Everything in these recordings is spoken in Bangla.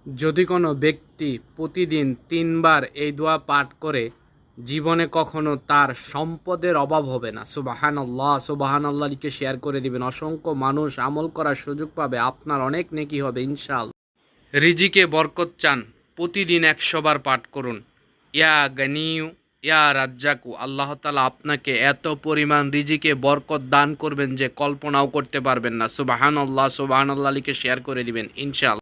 যদি কোনো ব্যক্তি প্রতিদিন ৩ বার এই দোয়া পাঠ করে, জীবনে কখনো তার সম্পদের অভাব হবে না। সুবহানাল্লাহ, সুবহানাল্লাহ লিখে শেয়ার করে দিবেন। অসংখ্য মানুষ আমল করার সুযোগ পাবে, আপনার অনেক নেকি হবে ইনশাআল্লাহ। রিজিকে বরকত চান, প্রতিদিন ১০০ বার পাঠ করুন। ইয়া গানিয়ু ইয়া রাজ্জাকু, আল্লাহ তাআলা আপনাকে এত পরিমাণ রিজিকে বরকত দান করবেন যে কল্পনাও করতে পারবেন না। সুবহানাল্লাহ, সুবহানাল্লাহ লিখে শেয়ার করে দিবেন ইনশাআল্লাহ।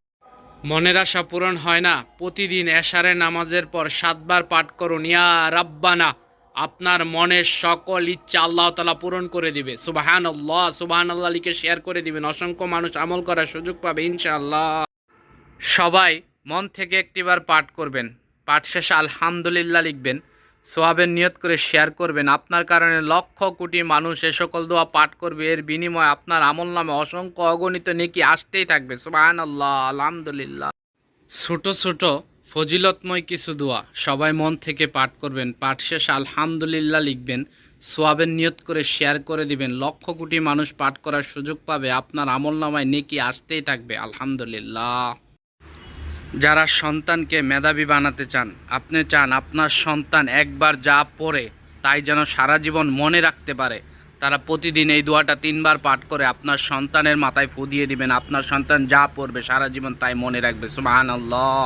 মনের আশা পূরণ হয় না, প্রতিদিন এশারের নামাজের পর ৭ বার পাঠ করুন ইয়া রাব্বানা, আপনার মনের সকল ইচ্ছা আল্লাহ তাআলা পূরণ করে দিবে। সুবহানাল্লাহ, সুবহানাল্লাহ লিখে শেয়ার করে দিবেন। অসংখ্য মানুষ আমল করার সুযোগ পাবে ইনশাআল্লাহ। সবাই মন থেকে একটিবার পাঠ করবেন, পাঠ শেষে আলহামদুলিল্লাহ লিখবেন, সোয়াবের নিয়ত করে শেয়ার করবেন। আপনার কারণে লক্ষ কোটি মানুষ এ সকল দোয়া পাঠ করবে, এর বিনিময়ে আপনার আমল নামে অসংখ্য অগণিত নেকি আসতেই থাকবে। সুবহানাল্লাহ, আলহামদুলিল্লাহ। ছোট ছোট ফজিলতময় কিছু দোয়া সবাই মন থেকে পাঠ করবেন, পাঠ শেষে আলহামদুলিল্লাহ লিখবেন, সোয়াবের নিয়ত করে শেয়ার করে দিবেন। লক্ষ কোটি মানুষ পাঠ করার সুযোগ পাবে, আপনার আমল নামায় নেকি আসতেই থাকবে আলহামদুলিল্লাহ। যারা সন্তানকে মেধাবী বানাতে চান, আপনি চান আপনার সন্তান একবার যা পড়ে তাই যেন সারা জীবন মনে রাখতে পারে, তারা প্রতিদিন এই দোয়াটা ৩ বার পাঠ করে আপনার সন্তানের মাথায় ফু দিয়ে দিবেন। আপনার সন্তান যা পড়বে সারা জীবন তাই মনে রাখবে। সুবহানাল্লাহ,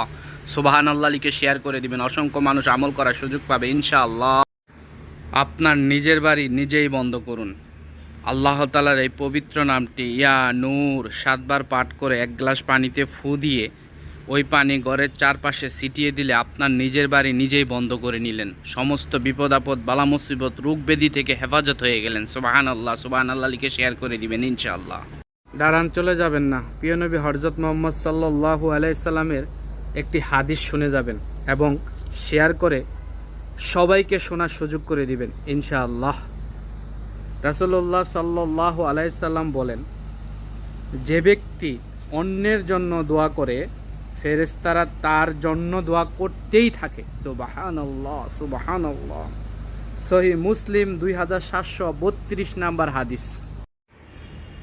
সুবহানাল্লাহ লিখে শেয়ার করে দিবেন। অসংখ্য মানুষ আমল করার সুযোগ পাবে ইনশাআল্লাহ। আপনার নিজের বাড়ি নিজেই বন্ধ করুন। আল্লাহ তাআলার এই পবিত্র নামটি ইয়া নূর ৭ বার পাঠ করে ১ গ্লাস পানিতে ফু দিয়ে ওই পানি ঘরের চারপাশে ছিটিয়ে দিলে আপনার নিজের বাড়ি নিজেই বন্ধ করে নিলেন। সমস্ত বিপদ আপদ বালা মুসিবত রোগ ব্যাধি থেকে হেফাজত হয়ে গেলেন। সুবহানাল্লাহ, সুবহানাল্লাহ লিখে শেয়ার করে দিবেন ইনশাআল্লাহ। দাঁড়ান, চলে যাবেন না। প্রিয় নবী হযরত মুহাম্মদ সাল্লাল্লাহু আলাইহি সাল্লামের একটি হাদিস শুনে যাবেন এবং শেয়ার করে সবাইকে শোনার সুযোগ করে দিবেন ইনশাআল্লাহ। রাসূলুল্লাহ সাল্লাল্লাহু আলাইহি সাল্লাম বলেন, যে ব্যক্তি অন্যের জন্য দোয়া করে, ফেরেশতারা তার জন্য দোয়া করতেই থাকে। সুবহানাল্লাহ, সুবহানাল্লাহ। সহিহ মুসলিম 2732 নাম্বার হাদিস।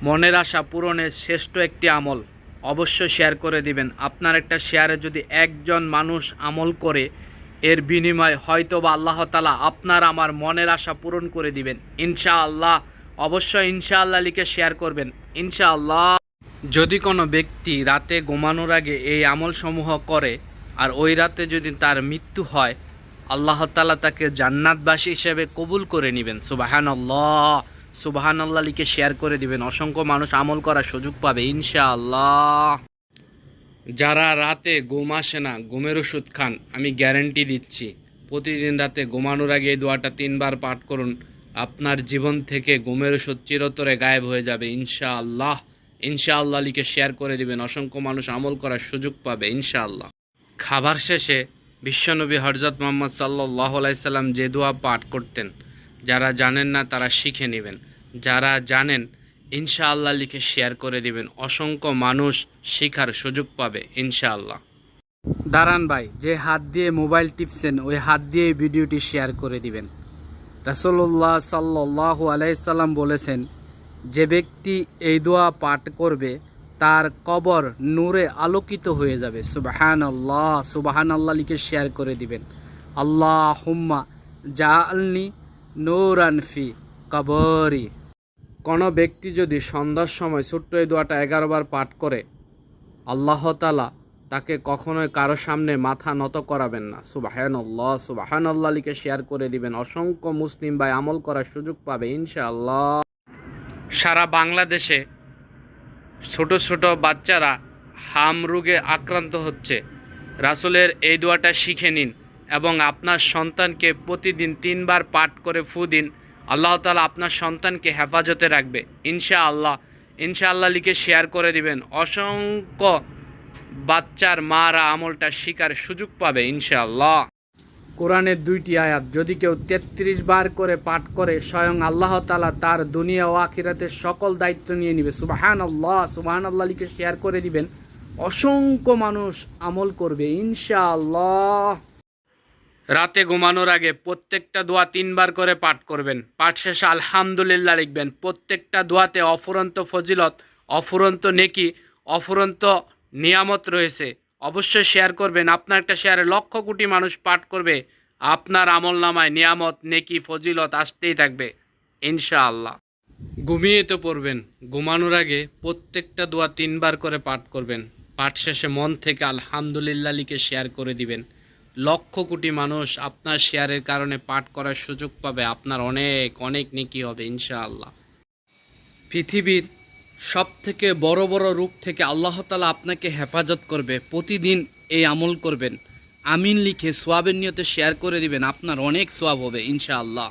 মনের আশা পূরণের শ্রেষ্ঠ একটি আমল, অবশ্যই শেয়ার করে দিবেন। আপনার একটা শেয়ারে যদি একজন মানুষ আমল করে, এর বিনিময়ে হয়তোবা আল্লাহ তাআলা আপনার আমার মনের আশা পূরণ করে দিবেন ইনশাআল্লাহ। অবশ্যই ইনশাআল্লাহ লিখে শেয়ার করবেন ইনশাআল্লাহ। যদি কোনো ব্যক্তি রাতে ঘুমানোর আগে এই আমলসমূহ করে আর ওই রাতে যদি তার মৃত্যু হয়, আল্লাহ তাআলা তাকে জান্নাতবাসী হিসেবে কবুল করে নেবেন। সুবহানাল্লাহ, সুবহানাল্লাহ লিখে শেয়ার করে দিবেন। অসংখ্য মানুষ আমল করার সুযোগ পাবে ইনশাআল্লাহ। যারা রাতে ঘুম আসে না, ঘুমের ওষুধ খান, আমি গ্যারান্টি দিচ্ছি প্রতিদিন রাতে ঘুমানোর আগে এই দোয়াটা ৩ বার পাঠ করুন, আপনার জীবন থেকে ঘুমের ওষুধ চিরতরে গায়েব হয়ে যাবে ইনশাআল্লাহ। ইনশাআল্লাহ লিখে শেয়ার করে দিবেন। অসংখ্য মানুষ আমল করার সুযোগ পাবে ইনশাআল্লাহ। খাবার শেষে বিশ্বনবী হযরত মুহাম্মদ সাল্লাল্লাহু আলাইহি সাল্লাম যে দোয়া পাঠ করতেন, যারা জানেন না তারা শিখে নেবেন, যারা জানেন ইনশাআল্লাহ লিখে শেয়ার করে দিবেন। অসংখ্য মানুষ শেখার সুযোগ পাবে ইনশাআল্লাহ। দাঁড়ান ভাই, যে হাত দিয়ে মোবাইল টিপছেন ওই হাত দিয়ে ভিডিওটি শেয়ার করে দিবেন। রাসূলুল্লাহ সাল্লাল্লাহু আলাইহি সাল্লাম বলেছেন, যে ব্যক্তি এই দোয়া পাঠ করবে তার কবর নূরে আলোকিত হয়ে যাবে। সুবহানাল্লাহ, সুবহানাল্লাহ লিখে শেয়ার করে দিবেন। আল্লাহুম্মা জাআলনি নূরান ফি কবরি। কোনো ব্যক্তি যদি সন্ধ্যার সময় ছোট্ট এই দোয়াটা 11 বার পাঠ করে, আল্লাহ তাআলা তাকে কখনোই কারো সামনে মাথা নত করাবেন না। সুবহানাল্লাহ, সুবহানাল্লাহ লিখে শেয়ার করে দিবেন। অসংখ্য মুসলিম ভাই আমল করার সুযোগ পাবে ইনশাআল্লাহ। সারা বাংলাদেশে ছোট ছোট বাচ্চারা হাম রোগে আক্রান্ত হচ্ছে। রাসূলের এই দোয়াটা শিখে নিন এবং আপনার সন্তানকে প্রতিদিন ৩ বার পাঠ করে ফু দিন। আল্লাহ তাআলা আপনার সন্তানকে হেফাজতে রাখবে ইনশাআল্লাহ। ইনশাআল্লাহ লিখে শেয়ার করে দিবেন। অসংখ্য বাচ্চার মারা আমলটা শিকার সুযোগ পাবে ইনশাআল্লাহ। কোরআনের 2টি আয়াত যদি কেউ 33 বার করে পাঠ করে, স্বয়ং আল্লাহ তাআলা তার দুনিয়া ও আখিরাতের সকল দায়িত্ব নিয়ে নেবে। সুবহানাল্লাহ, সুবহানাল্লাহ লিখে শেয়ার করে দিবেন। অসংখ্য মানুষ আমল করবে ইনশাআল্লাহ। রাতে ঘুমানোর আগে প্রত্যেকটা দোয়া ৩ বার করে পাঠ করবেন, পাঠ শেষে আলহামদুলিল্লাহ লিখবেন। প্রত্যেকটা দোয়াতে অফুরন্ত ফজিলত, অফুরন্ত নেকি, অফুরন্ত নিয়ামত রয়েছে। অবশ্যই শেয়ার করবেন। আপনার একটা শেয়ারে লক্ষ কোটি মানুষ পাঠ করবে, আপনার আমলনামায় নিয়ামত, নেকি, ফজিলত আসতেই থাকবে ইনশাআল্লাহ। ঘুমিয়ে তো পড়বেন, ঘুমানোর আগে প্রত্যেকটা দোয়া 3 বার করে পাঠ করবেন। পাঠ শেষে মন থেকে আলহামদুলিল্লাহ লিখে শেয়ার করে দিবেন। লক্ষ কোটি মানুষ আপনার শেয়ারের কারণে পাঠ করার সুযোগ পাবে, আপনার অনেক অনেক নেকি হবে ইনশাআল্লাহ। পৃথিবীর সবথেকে বড় বড় রোগ থেকে আল্লাহ তাআলা আপনাকে হেফাজত করবে। প্রতিদিন এই আমল করবেন, আমিন লিখে সোয়াবের নিয়তে শেয়ার করে দিবেন, আপনার অনেক সোয়াব হবে ইনশাআল্লাহ।